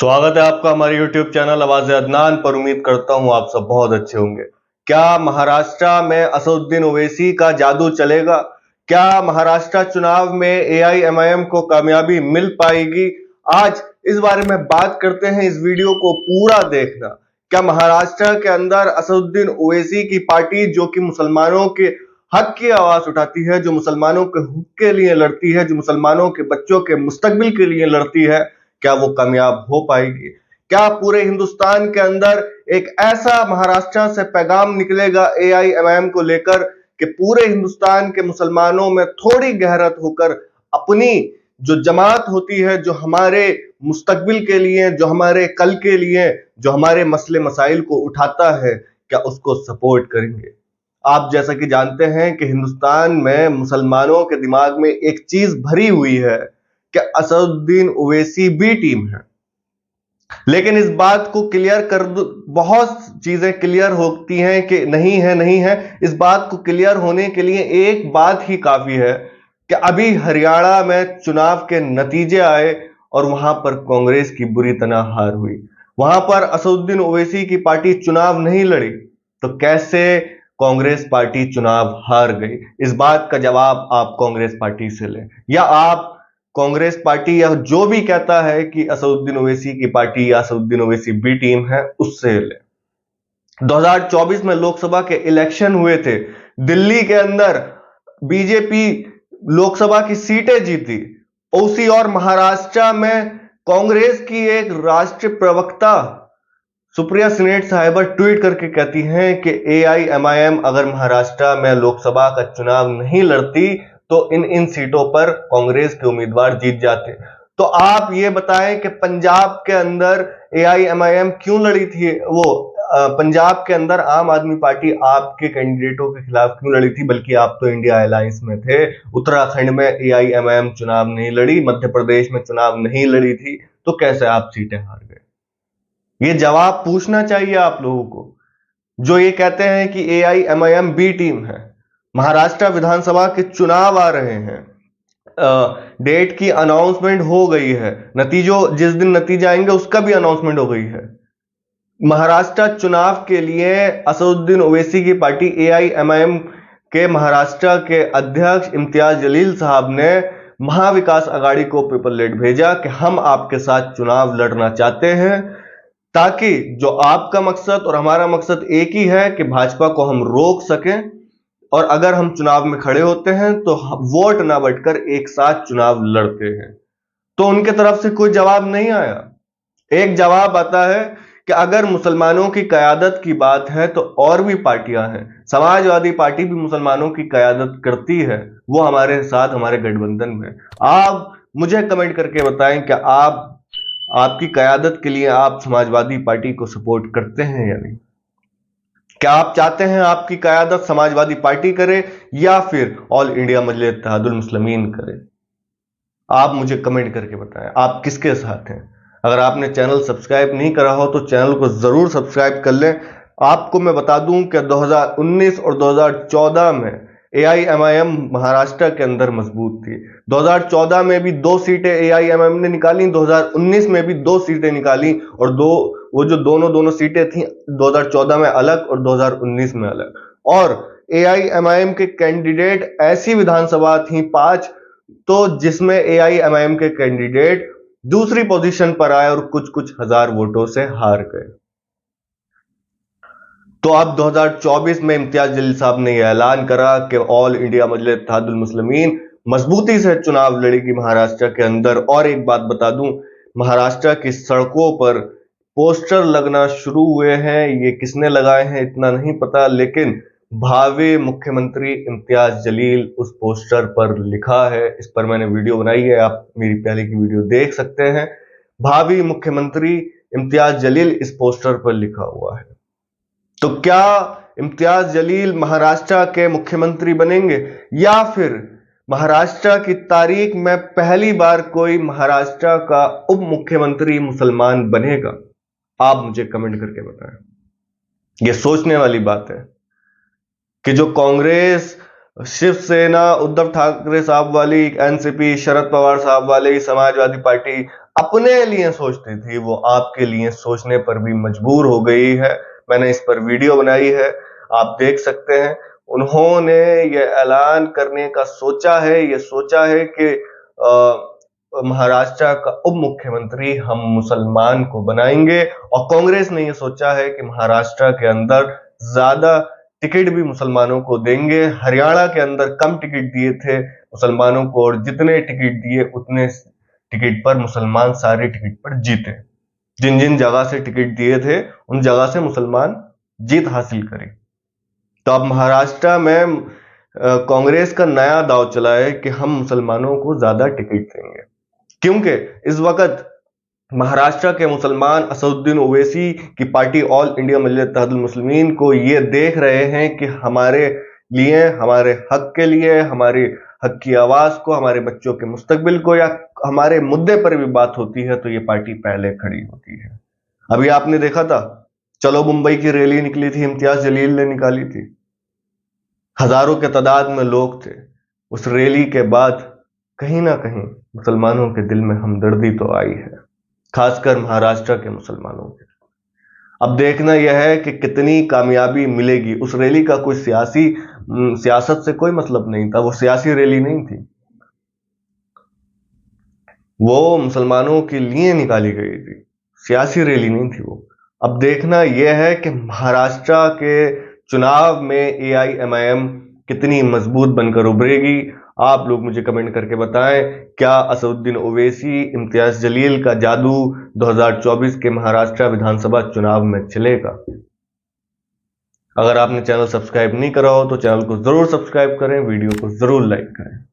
स्वागत है आपका हमारे YouTube चैनल आवाज़ अदनान पर। उम्मीद करता हूं आप सब बहुत अच्छे होंगे। क्या महाराष्ट्र में असदुद्दीन ओवैसी का जादू चलेगा? क्या महाराष्ट्र चुनाव में एआईएमआईएम को कामयाबी मिल पाएगी? आज इस बारे में बात करते हैं। इस वीडियो को पूरा देखना। क्या महाराष्ट्र के अंदर असदुद्दीन ओवैसी की पार्टी, जो कि मुसलमानों के हक की आवाज उठाती है, जो मुसलमानों के हुक के लिए लड़ती है, जो मुसलमानों के बच्चों के मुस्तकबिल के लिए लड़ती है, क्या वो कामयाब हो पाएगी? क्या पूरे हिंदुस्तान के अंदर एक ऐसा महाराष्ट्र से पैगाम निकलेगा एआईएमआईएम को लेकर कि पूरे हिंदुस्तान के मुसलमानों में थोड़ी गहरत होकर अपनी जो जमात होती है, जो हमारे मुस्तकबिल के लिए, जो हमारे कल के लिए, जो हमारे मसले मसाइल को उठाता है, क्या उसको सपोर्ट करेंगे? आप जैसा कि जानते हैं कि हिंदुस्तान में मुसलमानों के दिमाग में एक चीज भरी हुई है कि असदुद्दीन ओवैसी बी टीम है। लेकिन इस बात को क्लियर कर दो, बहुत चीजें क्लियर होती हैं कि नहीं है, नहीं है। इस बात को क्लियर होने के लिए एक बात ही काफी है कि अभी हरियाणा में चुनाव के नतीजे आए और वहां पर कांग्रेस की बुरी तरह हार हुई। वहां पर असदुद्दीन ओवैसी की पार्टी चुनाव नहीं लड़ी, तो कैसे कांग्रेस पार्टी चुनाव हार गई? इस बात का जवाब आप कांग्रेस पार्टी से लें, या आप कांग्रेस पार्टी या जो भी कहता है कि असदुद्दीन ओवैसी की पार्टी या असदुद्दीन ओवैसी बी टीम है, उससे ले। 2024 में लोकसभा के इलेक्शन हुए थे। दिल्ली के अंदर बीजेपी लोकसभा की सीटें जीती। ओसी और महाराष्ट्र में कांग्रेस की एक राष्ट्रीय प्रवक्ता सुप्रिया सिनेट साहिबा ट्वीट करके कहती हैं कि एआईएमआईएम अगर महाराष्ट्र में लोकसभा का चुनाव नहीं लड़ती तो इन सीटों पर कांग्रेस के उम्मीदवार जीत जाते। तो आप ये बताएं कि पंजाब के अंदर एआईएमआईएम क्यों लड़ी थी? पंजाब के अंदर आम आदमी पार्टी आपके कैंडिडेटों के खिलाफ क्यों लड़ी थी? बल्कि आप तो इंडिया अलायंस में थे। उत्तराखंड में एआईएमआईएम चुनाव नहीं लड़ी, मध्य प्रदेश में चुनाव नहीं लड़ी थी, तो कैसे आप सीटें हार गए? ये जवाब पूछना चाहिए आप लोगों को, जो ये कहते हैं कि एआईएमआईएम बी टीम है। महाराष्ट्र विधानसभा के चुनाव आ रहे हैं, डेट की अनाउंसमेंट हो गई है, नतीजों जिस दिन नतीजे आएंगे उसका भी अनाउंसमेंट हो गई है। महाराष्ट्र चुनाव के लिए असदुद्दीन ओवैसी की पार्टी एआईएमआईएम के महाराष्ट्र के अध्यक्ष इम्तियाज जलील साहब ने महाविकास आघाड़ी को पेपर लेट भेजा कि हम आपके साथ चुनाव लड़ना चाहते हैं, ताकि जो आपका मकसद और हमारा मकसद एक ही है कि भाजपा को हम रोक सकें, और अगर हम चुनाव में खड़े होते हैं तो वोट ना बंटकर एक साथ चुनाव लड़ते हैं। तो उनके तरफ से कोई जवाब नहीं आया। एक जवाब आता है कि अगर मुसलमानों की कयादत की बात है तो और भी पार्टियां हैं। समाजवादी पार्टी भी मुसलमानों की कयादत करती है, वो हमारे साथ हमारे गठबंधन में। आप मुझे कमेंट करके बताएं कि आपकी कयादत के लिए आप समाजवादी पार्टी को सपोर्ट करते हैं या नहीं? क्या आप चाहते हैं आपकी कयादत समाजवादी पार्टी करे या फिर ऑल इंडिया मजलिस इत्तेहादुल मुस्लिमीन करे? आप मुझे कमेंट करके बताएं आप किसके साथ हैं। अगर आपने चैनल सब्सक्राइब नहीं करा हो तो चैनल को जरूर सब्सक्राइब कर लें। आपको मैं बता दूं कि 2019 और 2014 में एआईएमआईएम महाराष्ट्र के अंदर मजबूत थी। 2014 में भी 2 सीटें एआईएमआईएम ने निकाली, 2019 में भी 2 सीटें निकाली, और वो जो दोनों सीटें थी 2014 में अलग और 2019 में अलग। और एआईएमआईएम के कैंडिडेट ऐसी विधानसभा थी 5, तो जिसमें एआईएमआईएम के कैंडिडेट दूसरी पोजीशन पर आए और कुछ हजार वोटों से हार गए। तो अब 2024 में इम्तियाज जलील साहब ने यह ऐलान करा कि ऑल इंडिया मजलिस इत्तेहादुल मुस्लिमीन मजबूती से चुनाव लड़ेगी महाराष्ट्र के अंदर। और एक बात बता दूं, महाराष्ट्र की सड़कों पर पोस्टर लगना शुरू हुए हैं। ये किसने लगाए हैं इतना नहीं पता, लेकिन भावी मुख्यमंत्री इम्तियाज जलील उस पोस्टर पर लिखा है। इस पर मैंने वीडियो बनाई है, आप मेरी पहले की वीडियो देख सकते हैं। भावी मुख्यमंत्री इम्तियाज जलील इस पोस्टर पर लिखा हुआ है। तो क्या इम्तियाज जलील महाराष्ट्र के मुख्यमंत्री बनेंगे, या फिर महाराष्ट्र की तारीख में पहली बार कोई महाराष्ट्र का उप मुख्यमंत्री मुसलमान बनेगा? आप मुझे कमेंट करके बताएं। यह सोचने वाली बात है कि जो कांग्रेस, शिवसेना, उद्धव ठाकरे साहब वाली, एनसीपी, शरद पवार साहब वाली समाजवादी पार्टी अपने लिए सोचती थी वो आपके लिए सोचने पर भी मजबूर हो गई है। मैंने इस पर वीडियो बनाई है, आप देख सकते हैं। उन्होंने ये ऐलान करने का सोचा है, ये सोचा है कि महाराष्ट्र का उप मुख्यमंत्री हम मुसलमान को बनाएंगे, और कांग्रेस ने ये सोचा है कि महाराष्ट्र के अंदर ज्यादा टिकट भी मुसलमानों को देंगे। हरियाणा के अंदर कम टिकट दिए थे मुसलमानों को, और जितने टिकट दिए उतने टिकट पर मुसलमान सारे टिकट पर जीते। जिन जिन जगह से टिकट दिए थे उन जगह से मुसलमान जीत हासिल करी। तो अब महाराष्ट्र में कांग्रेस का नया दांव चला है कि हम मुसलमानों को ज्यादा टिकट देंगे, क्योंकि इस वक्त महाराष्ट्र के मुसलमान असदुद्दीन ओवैसी की पार्टी ऑल इंडिया मिल्लत इत्तेहादुल मुस्लिमीन को ये देख रहे हैं कि हमारे लिए, हमारे हक के लिए, हमारे हक की आवाज को, हमारे बच्चों के मुस्तकबिल को, या हमारे मुद्दे पर भी बात होती है तो ये पार्टी पहले खड़ी होती है। अभी आपने देखा था, चलो मुंबई की रैली निकली थी, इम्तियाज जलील ने निकाली थी, हजारों के तादाद में लोग थे। उस रैली के बाद कहीं ना कहीं मुसलमानों के दिल में हमदर्दी तो आई है, खासकर महाराष्ट्र के मुसलमानों के। अब देखना यह है कि कितनी कामयाबी मिलेगी। उस रैली का कोई सियासत से कोई मतलब नहीं था, वो सियासी रैली नहीं थी, वो मुसलमानों के लिए निकाली गई थी, सियासी रैली नहीं थी वो। अब देखना यह है कि महाराष्ट्र के चुनाव में एआईएमआईएम कितनी मजबूत बनकर उभरेगी। आप लोग मुझे कमेंट करके बताएं, क्या असदुद्दीन ओवैसी, इम्तियाज जलील का जादू 2024 के महाराष्ट्र विधानसभा चुनाव में चलेगा? अगर आपने चैनल सब्सक्राइब नहीं करा हो तो चैनल को जरूर सब्सक्राइब करें, वीडियो को जरूर लाइक करें।